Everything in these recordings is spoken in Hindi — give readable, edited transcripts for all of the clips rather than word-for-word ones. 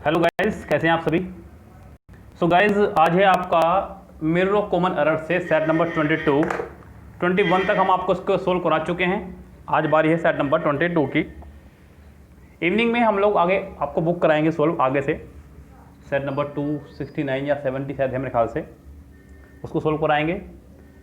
हेलो गाइस, कैसे हैं आप सभी। सो गाइस, आज है आपका मिरर ऑफ कॉमन एरर से सेट नंबर 21 तक हम आपको इसको सोल्व करा चुके हैं। आज बारी है सेट नंबर 22 की। इवनिंग में हम लोग आगे आपको बुक कराएंगे सोल्व आगे से। सेट नंबर 269 या 70 शायद है मेरे ख्याल से, उसको सोल्व कराएंगे।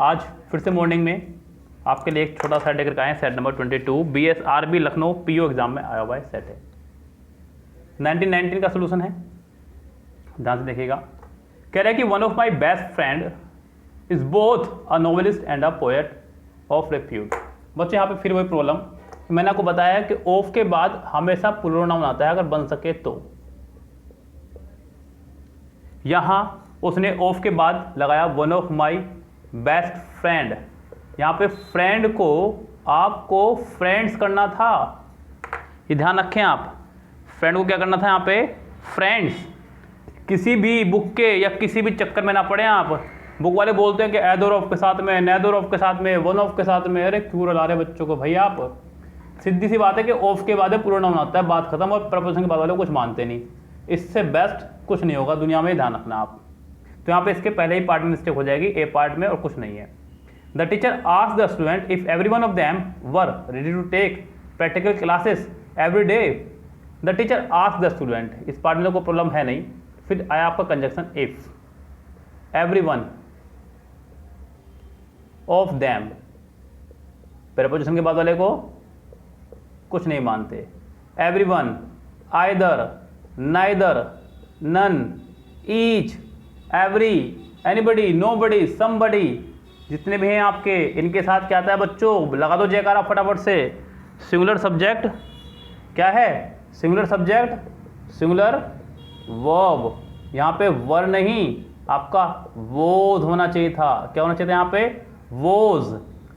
आज फिर से मॉर्निंग में आपके लिए एक छोटा सा लेकर के आए हैं। Set number 22 BSRB Lucknow PO exam में आया हुआ है सेट है। 1919 का सोल्यूशन है, ध्यान से देखिएगा। कह रहा है कि one of my best friend is both a novelist and a poet of repute. बच्चे यहाँ पे फिर वही प्रॉब्लम, मैंने आपको बताया कि ऑफ के बाद हमेशा प्लूरल नाउन आता है अगर बन सके तो। यहाँ उसने ऑफ के बाद लगाया one of my best friend. यहाँ पे फ्रेंड को आपको फ्रेंड्स करना था, ये ध्यान रखें आप। फ्रेंड को क्या करना था यहाँ पे, फ्रेंड्स। किसी भी बुक के या किसी भी चक्कर में ना पड़े आप। बुक वाले बोलते हैं कि एदर ऑफ के साथ में, नेदर ऑफ के साथ में, वन ऑफ के साथ में। अरे क्यों रला रहे बच्चों को भाई आप। सीधी सी बात है कि ऑफ के बाद प्लूरल नाउन आता है, बात खत्म। और प्रपोजिशन के बाद वाले कुछ मानते नहीं। इससे बेस्ट कुछ नहीं होगा दुनिया में, ध्यान रखना आप। तो यहाँ पे इसके पहले ही पार्ट में मिस्टेक हो जाएगी, ए पार्ट में, और कुछ नहीं है। The teacher asked the student if every one of them were ready to take practical classes every day. The teacher asked the student, इस पार्ट में कोई प्रॉब्लम है नहीं। फिर आया आपका conjunction if, every one of them, preposition के बाद वाले को कुछ नहीं मानते। Every one, either, neither, none, each, every, anybody, nobody, somebody, जितने भी हैं आपके, इनके साथ क्या आता है बच्चों, लगा दो जयकारा फटाफट से। सिंगुलर सब्जेक्ट क्या है, सिंगुलर सब्जेक्ट, सिंगुलर वर्ब। यहाँ पे वर नहीं, आपका वोज होना चाहिए था। क्या होना चाहिए था यहाँ पे, वोज।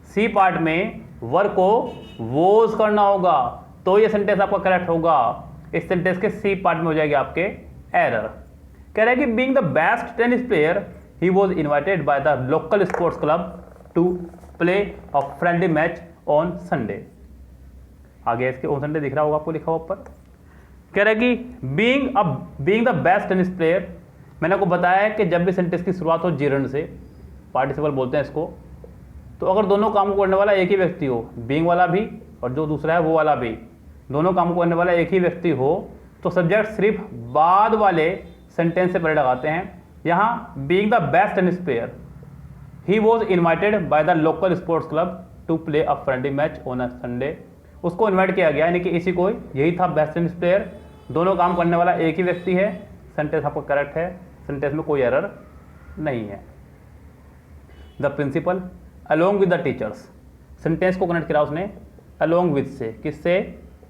सी पार्ट में वर को वोज करना होगा तो ये सेंटेंस आपका करेक्ट होगा। इस सेंटेंस के सी पार्ट में हो जाएगी आपके एरर। कह रहे हैं कि being the best tennis player he was invited by the local sports club to play a friendly match on Sunday. आगे इसके ऑन संडे दिख रहा होगा आपको, लिखा हुआ ऊपर। कह रहा है कि being the best tennis player, मैंने आपको बताया है कि जब भी सेंटेंस की शुरुआत हो जीरन से, पार्टिसिपल बोलते हैं इसको, तो अगर दोनों काम को करने वाला एक ही व्यक्ति हो, बीइंग वाला भी और जो दूसरा है वो वाला भी, दोनों काम को करने वाला एक ही व्यक्ति हो, तो सब्जेक्ट सिर्फ बाद वाले सेंटेंस से पहले लगाते हैं। यहाँ being the best tennis player he was invited by the local sports club to play a friendly match on a Sunday. उसको इन्वाइट किया गया, यानी कि इसी को, यही था बेस्ट टेनिस प्लेयर। दोनों काम करने वाला एक ही व्यक्ति है। सेंटेंस आपको करेक्ट है, सेंटेंस में कोई एरर नहीं है। The principal along with the teachers, sentence को कनेक्ट किया उसने अलोंग विद से। किससे,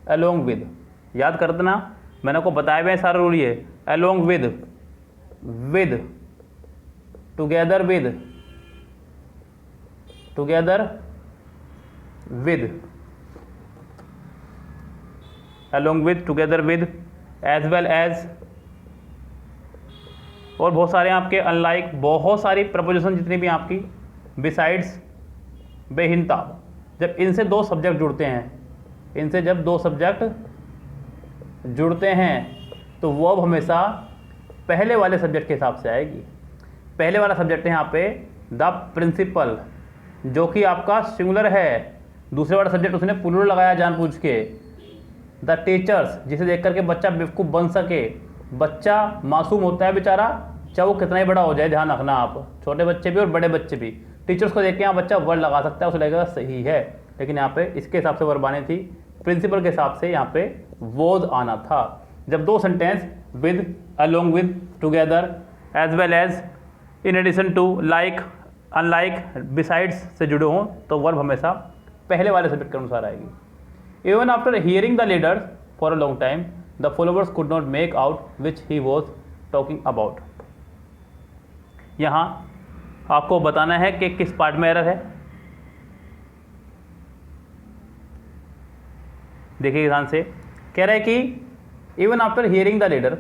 अलोंग विद। याद कर देना, मैंने आपको बताया हुआ है सारा रूल ये। Along with, with, together with, together with, along with, together with, as well as, और बहुत सारे आपके unlike, बहुत सारी प्रपोजिशन जितनी भी आपकी, besides, बेहिंता। जब इनसे दो सब्जेक्ट जुड़ते हैं, इनसे जब दो सब्जेक्ट जुड़ते हैं तो वो अब हमेशा पहले वाले सब्जेक्ट के हिसाब से आएगी। पहले वाला सब्जेक्ट है यहाँ पे द प्रिंसिपल, जो कि आपका सिंगुलर है। दूसरे वाला सब्जेक्ट उसने प्लूरल लगाया जानबूझ के। द टीचर्स, जिसे देख करके बच्चा बेवकूफ़ बन सके। बच्चा मासूम होता है बेचारा, चाहे वो कितना ही बड़ा हो जाए, ध्यान रखना आप। छोटे बच्चे भी और बड़े बच्चे भी टीचर्स को देख के यहाँ बच्चा वर्ड लगा सकता है, उसे लगेगा सही है। लेकिन यहाँ पे इसके हिसाब से वर्ब आनी थी, प्रिंसिपल के हिसाब से यहाँ पे वोज आना था। जब दो sentence with, along with, together, as well as, in addition to, like, unlike, besides से जुड़े हों तो वर्ब हमेशा पहले वाले सब्जेक्ट के अनुसार आएगी। Even after hearing the leader for a long time, the followers could not make out which he was talking about. यहाँ आपको बताना है कि किस पार्ट में एरर है। देखिए ध्यान से, कह रहा है कि even after hearing the leader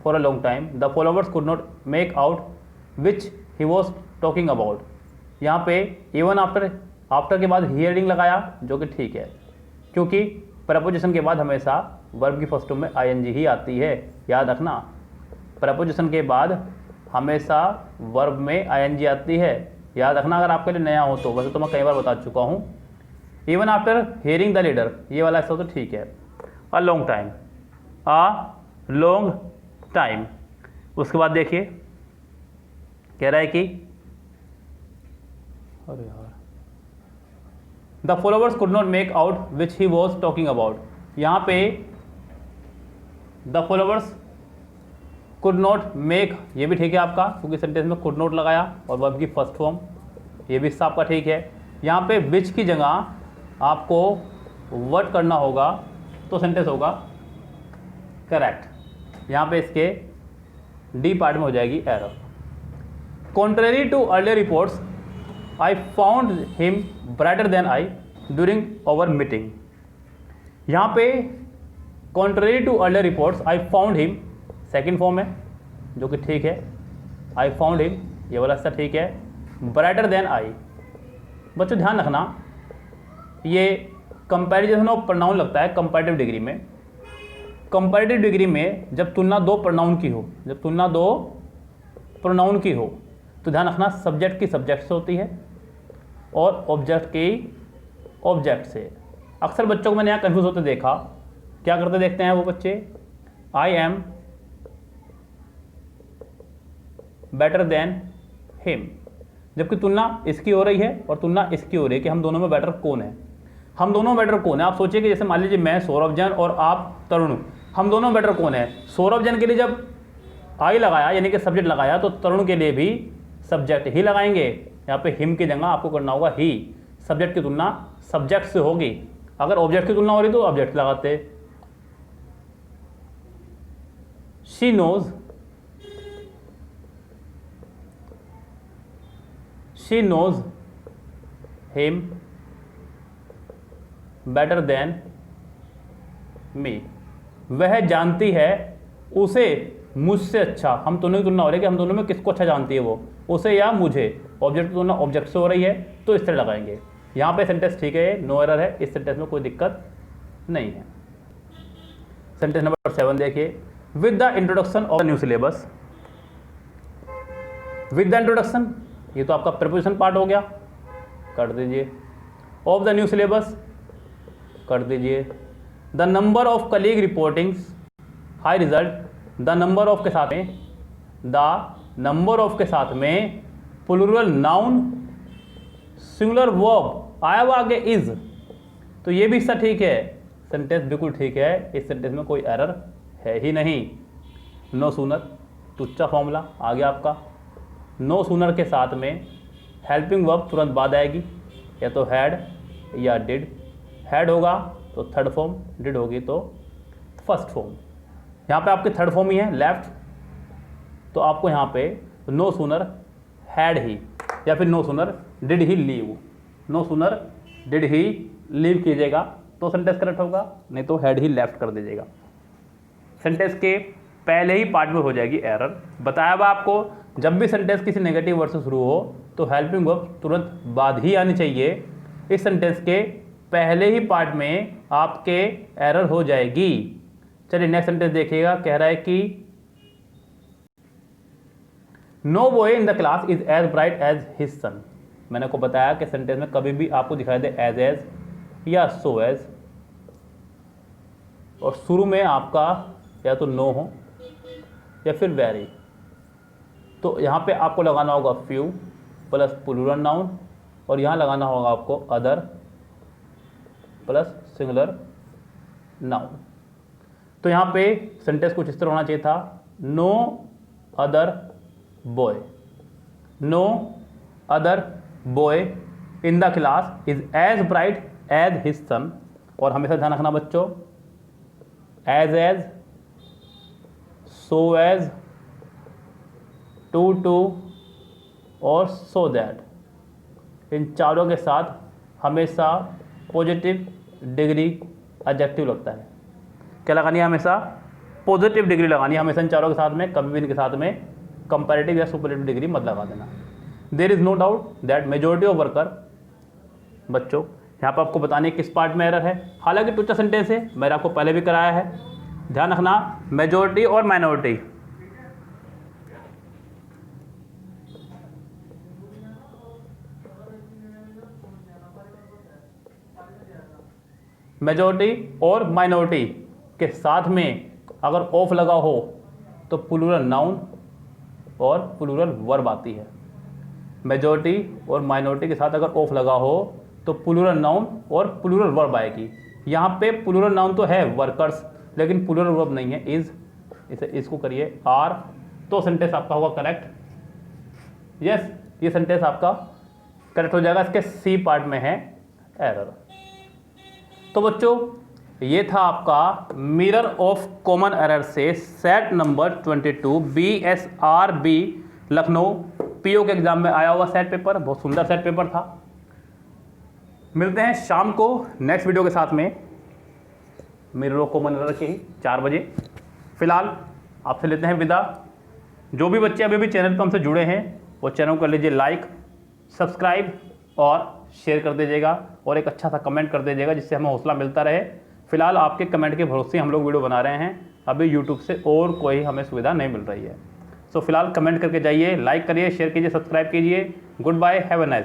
for a long time, the followers could not make out which he was talking about. यहाँ पे even after के बाद hearing लगाया, जो कि ठीक है, क्योंकि प्रपोजिशन के बाद हमेशा वर्ब की फर्स्ट फॉर्म में आईएनजी ही आती है, याद रखना। प्रपोजिशन के बाद हमेशा वर्ब में आईएनजी आती है। याद रखना अगर आपके लिए नया हो तो, वैसे तो मैं कई बार बता चुका हूँ। Even after hearing the leader, ये वाला ऐसा तो ठीक है। A long time, a long time. उसके बाद देखिए कह रहा है कि अरे यार, the followers could not make out which he was talking about. यहाँ पे the followers could not make, ये भी ठीक है आपका, क्योंकि सेंटेंस में कुड नॉट लगाया और वर्ब की फर्स्ट फॉर्म, ये भी आपका ठीक है। यहाँ पे विच की जगह आपको वर्ड करना होगा तो सेंटेंस होगा करेक्ट। यहाँ पे इसके डी पार्ट में हो जाएगी error. Contrary to earlier reports I found him brighter than I during our meeting. यहाँ पे contrary to earlier reports I found him second form है, जो कि ठीक है। आई फाउंड हिम, ये वाला हिस्सा ठीक है। ब्राइटर देन आई, बच्चों ध्यान रखना, ये कंपैरिजन ऑफ प्रोनाउन लगता है कंपैरेटिव डिग्री में। कंपैरेटिव डिग्री में जब तुलना दो प्रोनाउन की हो, जब तुलना दो प्रोनाउन की हो, तो ध्यान रखना सब्जेक्ट की सब्जेक्ट से होती है और ऑब्जेक्ट की ऑब्जेक्ट से। अक्सर बच्चों को मैंने यहाँ कन्फ्यूज होते देखा, क्या करते देखते हैं वो बच्चे, I am better than him, जबकि तुलना इसकी हो रही है और तुलना इसकी हो रही है कि हम दोनों में बेटर कौन है। हम दोनों में बेटर कौन है, आप सोचिए कि जैसे मान लीजिए मैं सौरभ जैन और आप तरुण, हम दोनों में बेटर कौन है। सौरभ जैन के लिए जब आई लगाया यानी कि सब्जेक्ट लगाया, तो तरुण के लिए भी सब्जेक्ट ही लगाएंगे। यहाँ पे हिम की जगह आपको करना होगा ही। सब्जेक्ट की तुलना सब्जेक्ट से होगी, अगर ऑब्जेक्ट की तुलना हो रही तो ऑब्जेक्ट लगाते। She knows, she knows him better than me, वह जानती है उसे मुझसे अच्छा। हम दोनों की तुलना हो रही है कि हम दोनों में किसको अच्छा जानती है वो, उसे या मुझे। ऑब्जेक्ट की तुलना ऑब्जेक्ट से हो रही है तो इस तरह लगाएंगे। यहाँ पे सेंटेंस ठीक है, नो एरर है, इस सेंटेंस में कोई दिक्कत नहीं है। सेंटेंस नंबर 7 देखिए, with the introduction of the new syllabus. With the introduction, ये तो आपका प्रीपोजिशन पार्ट हो गया, कर दीजिए। ऑफ द न्यू सिलेबस कर दीजिए। The number of colleague reportings high result, the number of के साथ में, द नंबर ऑफ के साथ में प्लूरल नाउन सिंगुलर वर्ब आया हुआ आगे इज, तो ये भी हिस्सा ठीक है। सेंटेंस बिल्कुल ठीक है, इस सेंटेंस में कोई एरर है ही नहीं। नो सूनर, टुच्चा फॉर्मूला आ गया आपका। नो सूनर के साथ में हेल्पिंग वर्ब तुरंत बाद आएगी, या तो हैड या डिड। हैड होगा तो थर्ड फॉर्म, डिड होगी तो फर्स्ट फॉर्म। यहाँ पे आपके थर्ड फॉर्म ही है लेफ्ट, तो आपको यहाँ पे नो सूनर हैड ही, या फिर no sooner did he leave, no sooner did he leave कीजिएगा तो सेंटेंस करेक्ट होगा, नहीं तो हैड ही लेफ्ट कर दीजिएगा। सेंटेंस के पहले ही पार्ट में हो जाएगी एरर। बताया हुआ आपको, जब भी सेंटेंस किसी नेगेटिव वर्ड से शुरू हो तो हेल्पिंग वर्ब तुरंत बाद ही आनी चाहिए। इस सेंटेंस के पहले ही पार्ट में आपके एरर हो जाएगी। चलिए नेक्स्ट सेंटेंस देखिएगा, कह रहा है कि no boy in the class is as bright as his son. मैंने को बताया कि सेंटेंस में कभी भी आपको दिखाई दे एज या सो एज, और शुरू में आपका या तो नो हो या फिर वेरी, तो यहाँ पे आपको लगाना होगा फ्यू प्लस प्लूरल नाउन, और यहाँ लगाना होगा आपको अदर प्लस सिंगुलर नाउन। तो यहाँ पे सेंटेंस कुछ इस तरह होना चाहिए था, no other boy, no other boy in the class is as bright as his son. और हमेशा ध्यान रखना बच्चों, एज सो एज, टू और सो दैट, इन चारों के साथ हमेशा पॉजिटिव डिग्री एडजेक्टिव लगता है। क्या लगानी है, हमेशा पॉजिटिव डिग्री लगानी है हमेशा इन चारों के साथ में, कभी भी इनके साथ में कंपैरेटिव या सुपरलेटिव डिग्री मत लगा देना। There is no doubt that majority of worker, बच्चों यहाँ पर आपको बताने किस पार्ट में एरर है। हालांकि टुच्चा सेंटेंस है, मैंने आपको पहले भी कराया है, ध्यान रखना मेजॉरिटी और माइनॉरिटी मेजॉरिटी और माइनॉरिटी के साथ में अगर ऑफ लगा हो तो प्लूरल नाउन और प्लूरल वर्ब आती है। मेजॉरिटी और माइनॉरिटी के साथ अगर ऑफ लगा हो तो प्लूरल नाउन और प्लूरल वर्ब आएगी। यहाँ पे प्लूरल नाउन तो है वर्कर्स, लेकिन प्लूरल वर्ब नहीं है, इज। इसको करिए आर, तो सेंटेंस आपका होगा करेक्ट। यस, ये सेंटेंस आपका करेक्ट हो जाएगा। इसके सी पार्ट में है एरर। तो बच्चों ये था आपका मिरर ऑफ कॉमन एरर से set number 22 BSRB Lucknow PO के एग्जाम में आया हुआ सेट पेपर। बहुत सुंदर सेट पेपर था। मिलते हैं शाम को नेक्स्ट वीडियो के साथ में मिरर ऑफ कॉमन एरर के 4 बजे। फिलहाल आपसे लेते हैं विदा। जो भी बच्चे अभी भी चैनल पर हमसे जुड़े हैं वो चैनल को कर लीजिए लाइक, सब्सक्राइब और शेयर कर दीजिएगा और एक अच्छा सा कमेंट कर दीजिएगा, जिससे हमें हौसला मिलता रहे। फिलहाल आपके कमेंट के भरोसे हम लोग वीडियो बना रहे हैं। अभी यूट्यूब से और कोई हमें सुविधा नहीं मिल रही है। सो फिलहाल कमेंट करके जाइए, लाइक करिए, शेयर कीजिए, सब्सक्राइब कीजिए। Good bye, have a nice day.